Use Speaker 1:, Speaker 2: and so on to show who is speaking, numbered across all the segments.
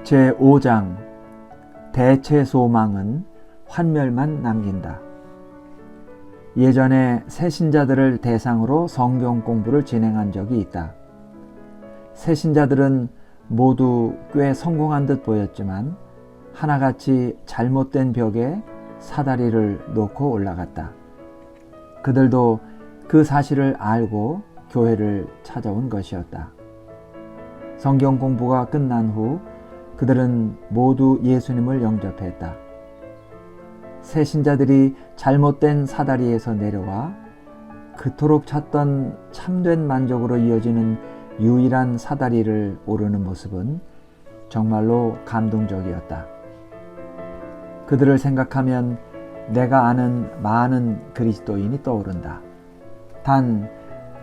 Speaker 1: 제5장 대체 소망은 환멸만 남긴다. 예전에 새신자들을 대상으로 성경 공부를 진행한 적이 있다. 새신자들은 모두 꽤 성공한 듯 보였지만 하나같이 잘못된 벽에 사다리를 놓고 올라갔다. 그들도 그 사실을 알고 교회를 찾아온 것이었다. 성경 공부가 끝난 후 그들은 모두 예수님을 영접했다. 새신자들이 잘못된 사다리에서 내려와 그토록 찾던 참된 만족으로 이어지는 유일한 사다리를 오르는 모습은 정말로 감동적이었다. 그들을 생각하면 내가 아는 많은 그리스도인이 떠오른다. 단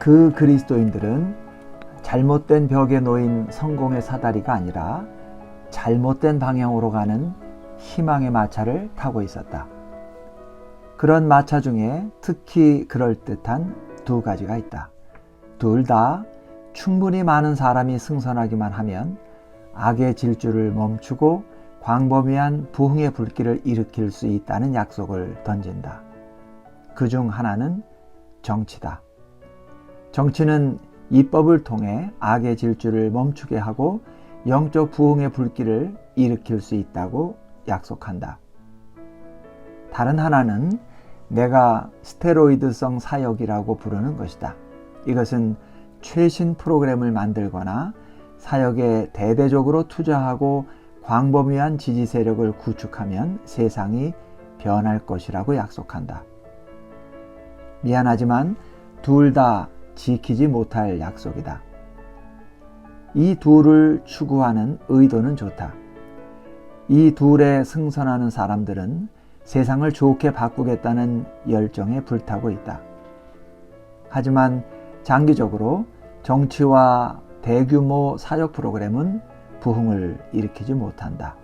Speaker 1: 그 그리스도인들은 잘못된 벽에 놓인 성공의 사다리가 아니라 잘못된 방향으로 가는 희망의 마차를 타고 있었다. 그런 마차 중에 특히 그럴듯한 두 가지가 있다. 둘 다 충분히 많은 사람이 승선하기만 하면 악의 질주를 멈추고 광범위한 부흥의 불길을 일으킬 수 있다는 약속을 던진다. 그중 하나는 정치다. 정치는 입법을 통해 악의 질주를 멈추게 하고 영적 부흥의 불길을 일으킬 수 있다고 약속한다. 다른 하나는 내가 스테로이드성 사역이라고 부르는 것이다. 이것은 최신 프로그램을 만들거나 사역에 대대적으로 투자하고 광범위한 지지 세력을 구축하면 세상이 변할 것이라고 약속한다. 미안하지만 둘 다 지키지 못할 약속이다. 이 둘을 추구하는 의도는 좋다. 이 둘에 승선하는 사람들은 세상을 좋게 바꾸겠다는 열정에 불타고 있다. 하지만 장기적으로 정치와 대규모 사역 프로그램은 부흥을 일으키지 못한다.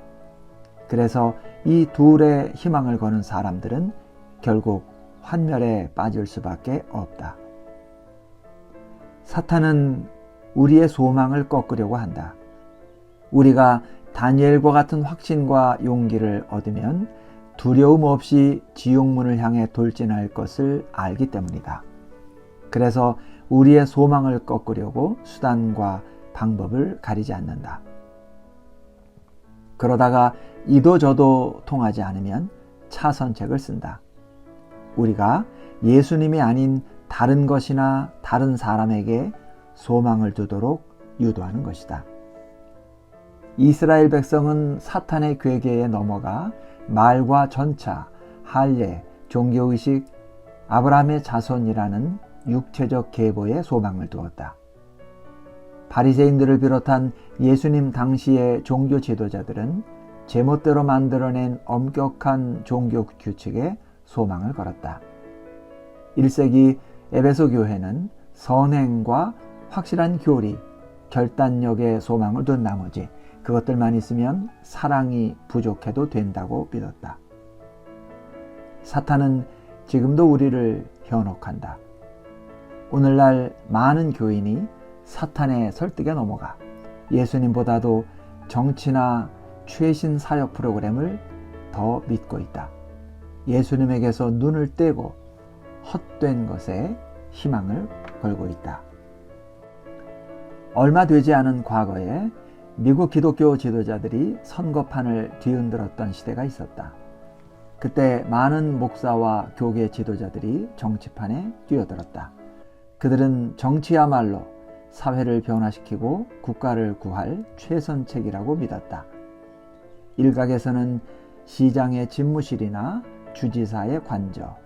Speaker 1: 그래서 이 둘의 희망을 거는 사람들은 결국 환멸에 빠질 수밖에 없다. 사탄은 우리의 소망을 꺾으려고 한다. 우리가 다니엘과 같은 확신과 용기를 얻으면 두려움 없이 지옥문을 향해 돌진할 것을 알기 때문이다. 그래서 우리의 소망을 꺾으려고 수단과 방법을 가리지 않는다. 그러다가 이도 저도 통하지 않으면 차선책을 쓴다. 우리가 예수님이 아닌 다른 것이나 다른 사람에게 소망을 두도록 유도하는 것이다. 이스라엘 백성은 사탄의 괴계에 넘어가 말과 전차, 할례, 종교의식, 아브라함의 자손이라는 육체적 계보에 소망을 두었다. 바리새인들을 비롯한 예수님 당시의 종교 지도자들은 제멋대로 만들어낸 엄격한 종교 규칙에 소망을 걸었다. 1세기 에베소 교회는 선행과 확실한 교리, 결단력에 소망을 둔 나머지 그것들만 있으면 사랑이 부족해도 된다고 믿었다. 사탄은 지금도 우리를 현혹한다. 오늘날 많은 교인이 사탄의 설득에 넘어가 예수님보다도 정치나 최신 사역 프로그램을 더 믿고 있다. 예수님에게서 눈을 떼고 헛된 것에 희망을 걸고 있다. 얼마 되지 않은 과거에 미국 기독교 지도자들이 선거판을 뒤흔들었던 시대가 있었다. 그때 많은 목사와 교계 지도자들이 정치판에 뛰어들었다. 그들은 정치야말로 사회를 변화시키고 국가를 구할 최선책이라고 믿었다. 일각에서는 시장의 집무실이나 주지사의 관저,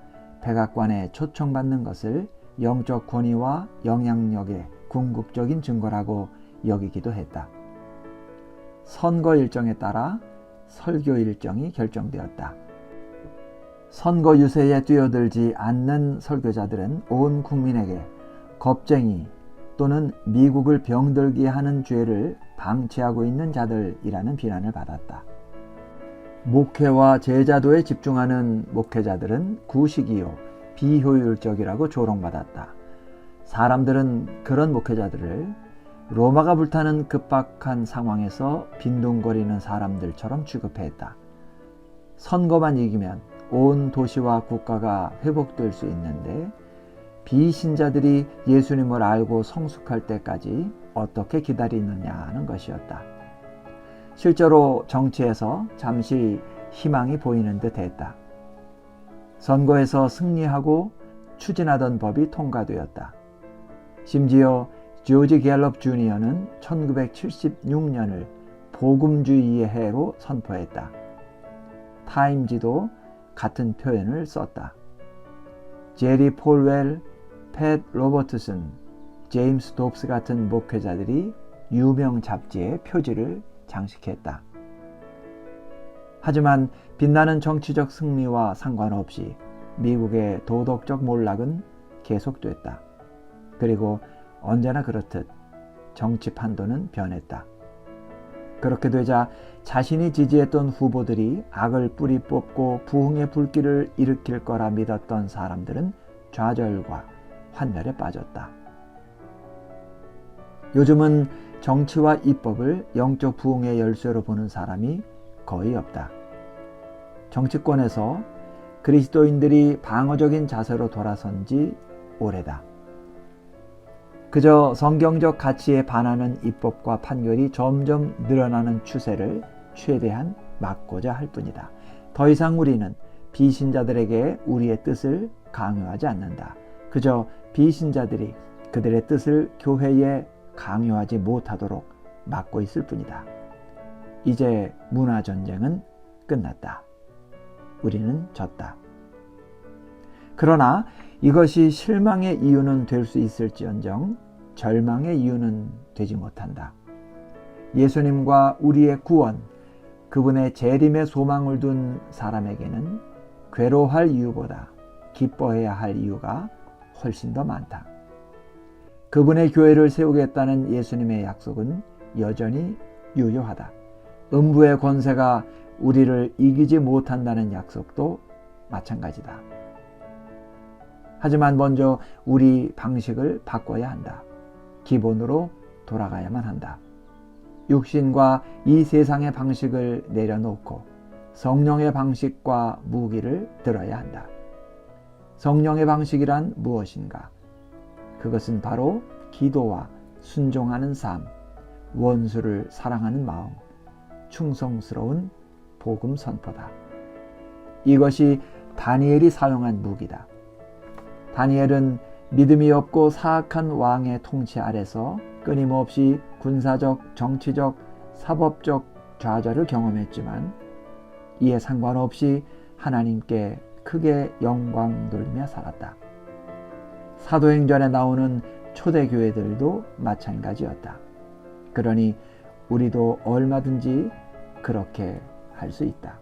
Speaker 1: 백악관에 초청받는 것을 영적 권위와 영향력의 궁극적인 증거라고 여기기도 했다. 선거 일정에 따라 설교 일정이 결정되었다. 선거 유세에 뛰어들지 않는 설교자들은 온 국민에게 겁쟁이 또는 미국을 병들게 하는 죄를 방치하고 있는 자들이라는 비난을 받았다. 목회와 제자도에 집중하는 목회자들은 구식이요 비효율적이라고 조롱받았다. 사람들은 그런 목회자들을 로마가 불타는 급박한 상황에서 빈둥거리는 사람들처럼 취급했다. 선거만 이기면 온 도시와 국가가 회복될 수 있는데 비신자들이 예수님을 알고 성숙할 때까지 어떻게 기다리느냐는 것이었다. 실제로 정치에서 잠시 희망이 보이는 듯 했다. 선거에서 승리하고 추진하던 법이 통과되었다. 심지어 조지 갤럽 주니어는 1976년을 복음주의의 해로 선포했다. 타임지도 같은 표현을 썼다. 제리 폴웰, 팻 로버트슨, 제임스 돕스 같은 목회자들이 유명 잡지에 표지를 장식했다. 하지만 빛나는 정치적 승리와 상관없이 미국의 도덕적 몰락은 계속됐다. 그리고 언제나 그렇듯 정치 판도는 변했다. 그렇게 되자 자신이 지지했던 후보들이 악을 뿌리 뽑고 부흥의 불길을 일으킬 거라 믿었던 사람들은 좌절과 환멸에 빠졌다. 요즘은 정치와 입법을 영적 부흥의 열쇠로 보는 사람이 거의 없다. 정치권에서 그리스도인들이 방어적인 자세로 돌아선 지 오래다. 그저 성경적 가치에 반하는 입법과 판결이 점점 늘어나는 추세를 최대한 막고자 할 뿐이다. 더 이상 우리는 비신자들에게 우리의 뜻을 강요하지 않는다. 그저 비신자들이 그들의 뜻을 교회에 강요하지 못하도록 막고 있을 뿐이다. 이제 문화전쟁은 끝났다. 우리는 졌다. 그러나 이것이 실망의 이유는 될 수 있을지언정 절망의 이유는 되지 못한다. 예수님과 우리의 구원, 그분의 재림의 소망을 둔 사람에게는 괴로워할 이유보다 기뻐해야 할 이유가 훨씬 더 많다. 그분의 교회를 세우겠다는 예수님의 약속은 여전히 유효하다. 음부의 권세가 우리를 이기지 못한다는 약속도 마찬가지다. 하지만 먼저 우리 방식을 바꿔야 한다. 기본으로 돌아가야만 한다. 육신과 이 세상의 방식을 내려놓고 성령의 방식과 무기를 들어야 한다. 성령의 방식이란 무엇인가? 그것은 바로 기도와 순종하는 삶, 원수를 사랑하는 마음, 충성스러운 복음 선포다. 이것이 다니엘이 사용한 무기다. 다니엘은 믿음이 없고 사악한 왕의 통치 아래서 끊임없이 군사적, 정치적, 사법적 좌절을 경험했지만 이에 상관없이 하나님께 크게 영광 돌리며 살았다. 사도행전에 나오는 초대교회들도 마찬가지였다. 그러니 우리도 얼마든지 그렇게 할 수 있다.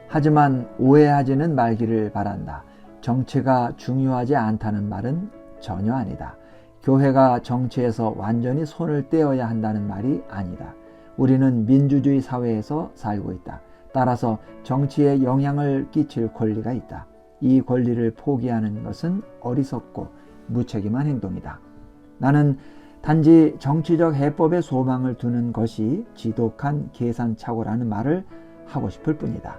Speaker 1: 하지만 오해하지는 말기를 바란다. 정치가 중요하지 않다는 말은 전혀 아니다. 교회가 정치에서 완전히 손을 떼어야 한다는 말이 아니다. 우리는 민주주의 사회에서 살고 있다. 따라서 정치에 영향을 끼칠 권리가 있다. 이 권리를 포기하는 것은 어리석고 무책임한 행동이다. 나는 단지 정치적 해법에 소망을 두는 것이 지독한 계산착오라는 말을 하고 싶을 뿐이다.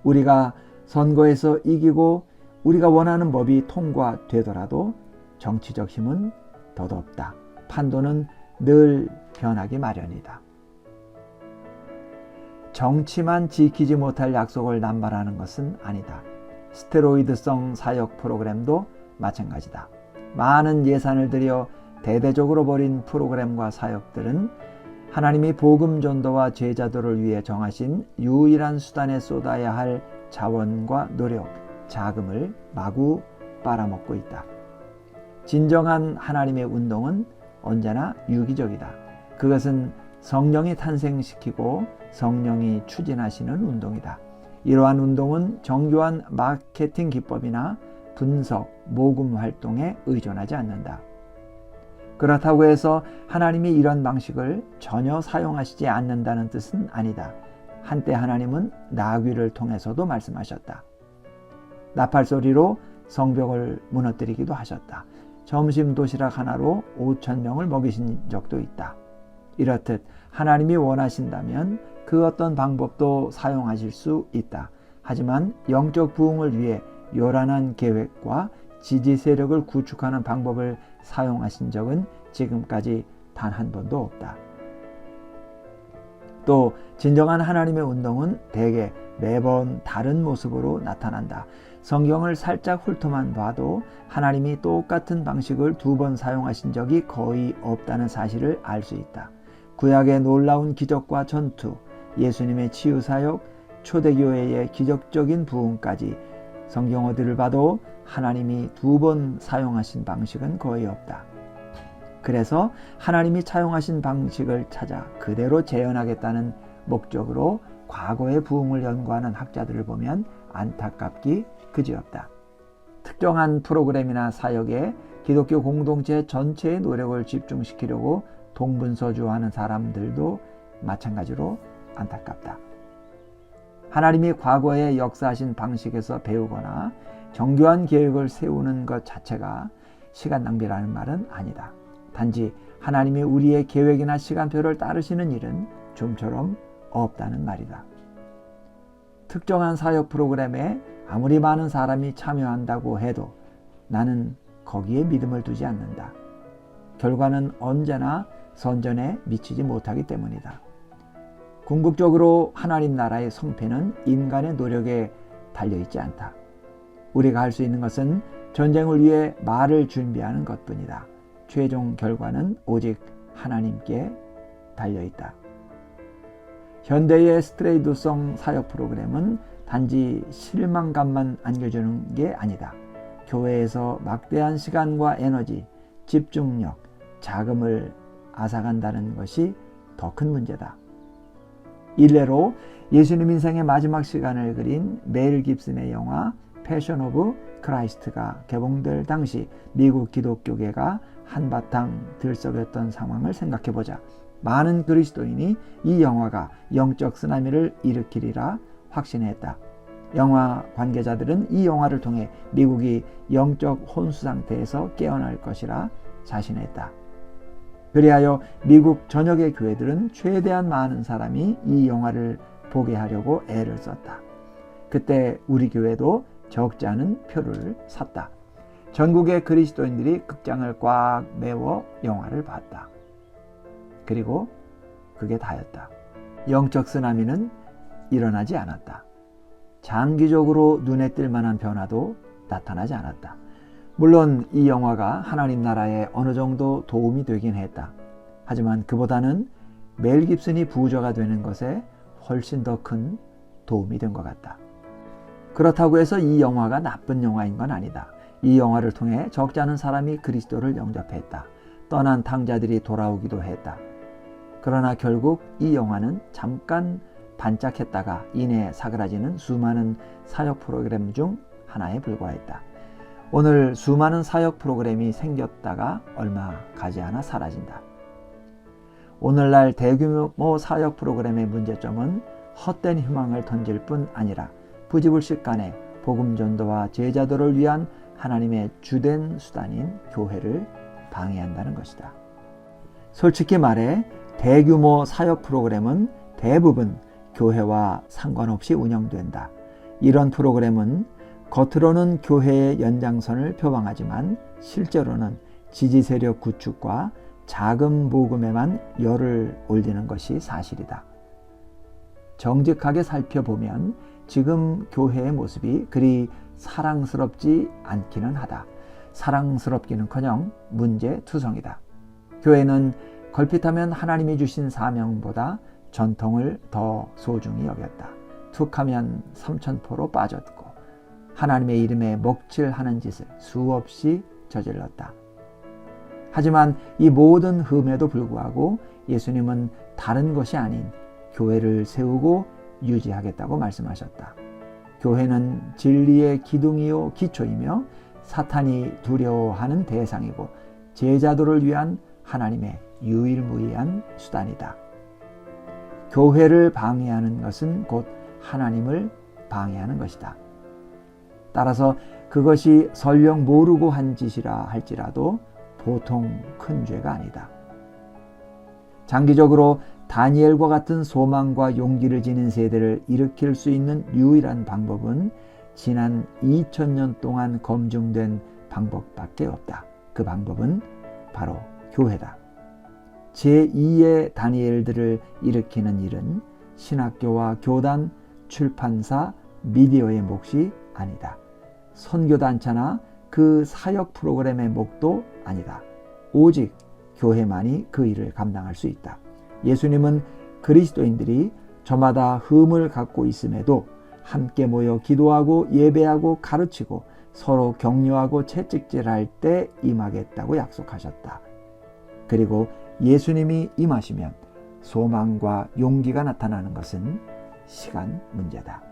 Speaker 1: 우리가 선거에서 이기고 우리가 원하는 법이 통과되더라도 정치적 힘은 덧없다. 판도는 늘 변하기 마련이다. 정치만 지키지 못할 약속을 남발하는 것은 아니다. 스테로이드성 사역 프로그램도 마찬가지다. 많은 예산을 들여 대대적으로 벌인 프로그램과 사역들은 하나님이 복음 전도와 제자들을 위해 정하신 유일한 수단에 쏟아야 할 자원과 노력, 자금을 마구 빨아먹고 있다. 진정한 하나님의 운동은 언제나 유기적이다. 그것은 성령이 탄생시키고 성령이 추진하시는 운동이다. 이러한 운동은 정교한 마케팅 기법이나 분석, 모금 활동에 의존하지 않는다. 그렇다고 해서 하나님이 이런 방식을 전혀 사용하시지 않는다는 뜻은 아니다. 한때 하나님은 나귀를 통해서도 말씀하셨다. 나팔소리로 성벽을 무너뜨리기도 하셨다. 점심 도시락 하나로 5,000명을 먹이신 적도 있다. 이렇듯 하나님이 원하신다면 그 어떤 방법도 사용하실 수 있다. 하지만 영적 부흥을 위해 요란한 계획과 지지 세력을 구축하는 방법을 사용하신 적은 지금까지 단 한 번도 없다. 또 진정한 하나님의 운동은 대개 매번 다른 모습으로 나타난다. 성경을 살짝 훑어만 봐도 하나님이 똑같은 방식을 2번 사용하신 적이 거의 없다는 사실을 알 수 있다. 구약의 놀라운 기적과 전투, 예수님의 치유사역, 초대교회의 기적적인 부흥까지 성경어들을 봐도 하나님이 2번 사용하신 방식은 거의 없다. 그래서 하나님이 차용하신 방식을 찾아 그대로 재현하겠다는 목적으로 과거의 부흥을 연구하는 학자들을 보면 안타깝기 그지없다. 특정한 프로그램이나 사역에 기독교 공동체 전체의 노력을 집중시키려고 동분서주하는 사람들도 마찬가지로 안타깝다. 하나님이 과거에 역사하신 방식에서 배우거나 정교한 계획을 세우는 것 자체가 시간 낭비라는 말은 아니다. 단지 하나님이 우리의 계획이나 시간표를 따르시는 일은 좀처럼 없다는 말이다. 특정한 사역 프로그램에 아무리 많은 사람이 참여한다고 해도 나는 거기에 믿음을 두지 않는다. 결과는 언제나 선전에 미치지 못하기 때문이다. 궁극적으로 하나님 나라의 성패는 인간의 노력에 달려있지 않다. 우리가 할 수 있는 것은 전쟁을 위해 말을 준비하는 것뿐이다. 최종 결과는 오직 하나님께 달려있다. 현대의 스트레이트성 사역 프로그램은 단지 실망감만 안겨주는 게 아니다. 교회에서 막대한 시간과 에너지, 집중력, 자금을 앗아간다는 것이 더 큰 문제다. 일례로 예수님 인생의 마지막 시간을 그린 멜 깁슨의 영화 패션 오브 크라이스트가 개봉될 당시 미국 기독교계가 한바탕 들썩였던 상황을 생각해보자. 많은 그리스도인이 이 영화가 영적 쓰나미를 일으키리라 확신했다. 영화 관계자들은 이 영화를 통해 미국이 영적 혼수 상태에서 깨어날 것이라 자신했다. 그리하여 미국 전역의 교회들은 최대한 많은 사람이 이 영화를 보게 하려고 애를 썼다. 그때 우리 교회도 적지 않은 표를 샀다. 전국의 그리스도인들이 극장을 꽉 메워 영화를 봤다. 그리고 그게 다였다. 영적 쓰나미는 일어나지 않았다. 장기적으로 눈에 띌 만한 변화도 나타나지 않았다. 물론 이 영화가 하나님 나라에 어느 정도 도움이 되긴 했다. 하지만 그보다는 멜 깁슨이 부자가 되는 것에 훨씬 더 큰 도움이 된 것 같다. 그렇다고 해서 이 영화가 나쁜 영화인 건 아니다. 이 영화를 통해 적지 않은 사람이 그리스도를 영접했다. 떠난 탕자들이 돌아오기도 했다. 그러나 결국 이 영화는 잠깐 반짝했다가 이내 사그라지는 수많은 사역 프로그램 중 하나에 불과했다. 오늘 수많은 사역 프로그램이 생겼다가 얼마 가지 않아 사라진다. 오늘날 대규모 사역 프로그램의 문제점은 헛된 희망을 던질 뿐 아니라 부지불식간에 복음 전도와 제자도를 위한 하나님의 주된 수단인 교회를 방해한다는 것이다. 솔직히 말해 대규모 사역 프로그램은 대부분 교회와 상관없이 운영된다. 이런 프로그램은 겉으로는 교회의 연장선을 표방하지만 실제로는 지지 세력 구축과 자금 모금에만 열을 올리는 것이 사실이다. 정직하게 살펴보면 지금 교회의 모습이 그리 사랑스럽지 않기는 하다. 사랑스럽기는커녕 문제투성이다. 교회는 걸핏하면 하나님이 주신 사명보다 전통을 더 소중히 여겼다. 툭하면 삼천포로 빠졌고 하나님의 이름에 먹칠하는 짓을 수없이 저질렀다. 하지만 이 모든 흠에도 불구하고 예수님은 다른 것이 아닌 교회를 세우고 유지하겠다고 말씀하셨다. 교회는 진리의 기둥이요 기초이며 사탄이 두려워하는 대상이고 제자도를 위한 하나님의 유일무이한 수단이다. 교회를 방해하는 것은 곧 하나님을 방해하는 것이다. 따라서 그것이 설령 모르고 한 짓이라 할지라도 보통 큰 죄가 아니다. 장기적으로 다니엘과 같은 소망과 용기를 지닌 세대를 일으킬 수 있는 유일한 방법은 지난 2000년 동안 검증된 방법밖에 없다. 그 방법은 바로 교회다. 제2의 다니엘들을 일으키는 일은 신학교와 교단, 출판사, 미디어의 몫이 아니다. 선교단체나 그 사역 프로그램의 몫도 아니다. 오직 교회만이 그 일을 감당할 수 있다. 예수님은 그리스도인들이 저마다 흠을 갖고 있음에도 함께 모여 기도하고 예배하고 가르치고 서로 격려하고 채찍질할 때 임하겠다고 약속하셨다. 그리고 예수님이 임하시면 소망과 용기가 나타나는 것은 시간 문제다.